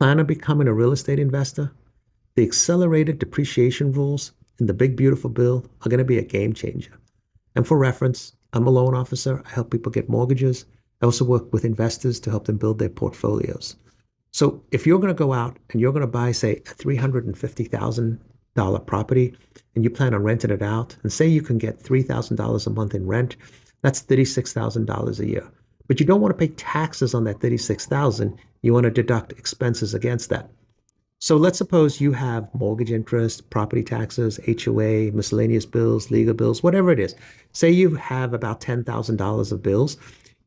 plan on becoming a real estate investor, the accelerated depreciation rules in the big beautiful bill are going to be a game changer. And for reference, I'm a loan officer. I help people get mortgages. I also work with investors to help them build their portfolios. So if you're going to go out and you're going to buy, say, a $350,000 property and you plan on renting it out, and say you can get $3,000 a month in rent, that's $36,000 a year. But you don't want to pay taxes on that $36,000. You want to deduct expenses against that. So let's suppose you have mortgage interest, property taxes, HOA, miscellaneous bills, legal bills, whatever it is. Say you have about $10,000 of bills.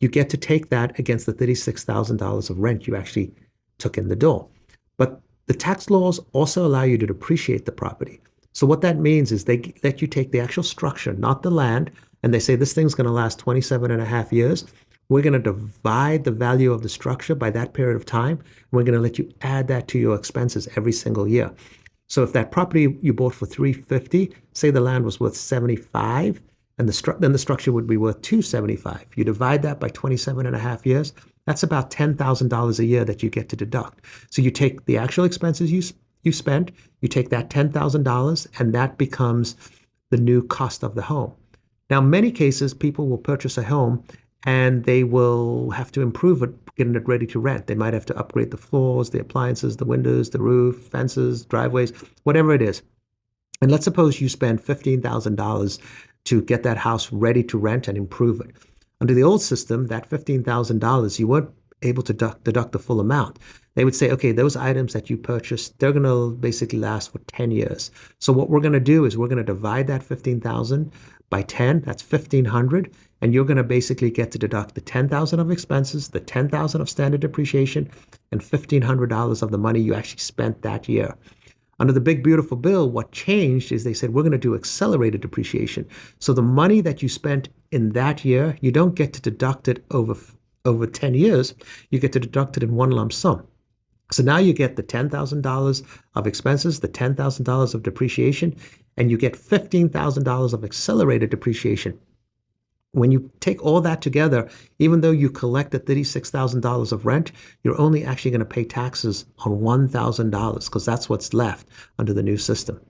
You get to take that against the $36,000 of rent you actually took in the door. But the tax laws also allow you to depreciate the property. So what that means is they let you take the actual structure, not the land, and they say this thing's going to last 27 and a half years. We're going to divide the value of the structure by that period of time. We're going to let you add that to your expenses every single year. So if that property you bought for $350, say the land was worth $75, and then the structure would be worth $275. You divide that by 27 and a half years, that's about $10,000 a year that you get to deduct. So you take the actual expenses you spent, you take that $10,000, and that becomes the new cost of the home. Now, in many cases, people will purchase a home and they will have to improve it, getting it ready to rent. They might have to upgrade the floors, the appliances, the windows, the roof, fences, driveways, whatever it is. And let's suppose you spend $15,000 to get that house ready to rent and improve it. Under the old system, that $15,000, you weren't able to deduct the full amount. They would say, okay, those items that you purchased, they're going to basically last for 10 years. So what we're going to do is we're going to divide that 15,000 by 10, that's 1,500, and you're going to basically get to deduct the 10,000 of expenses, the 10,000 of standard depreciation, and $1,500 of the money you actually spent that year. Under the big beautiful bill, what changed is they said we're going to do accelerated depreciation. So the money that you spent in that year, you don't get to deduct it over 10 years. You get to deduct it in one lump sum. So now you get the $10,000 of expenses, the $10,000 of depreciation, and you get $15,000 of accelerated depreciation. When you take all that together, even though you collected $36,000 of rent, you're only actually going to pay taxes on $1,000 because that's what's left under the new system.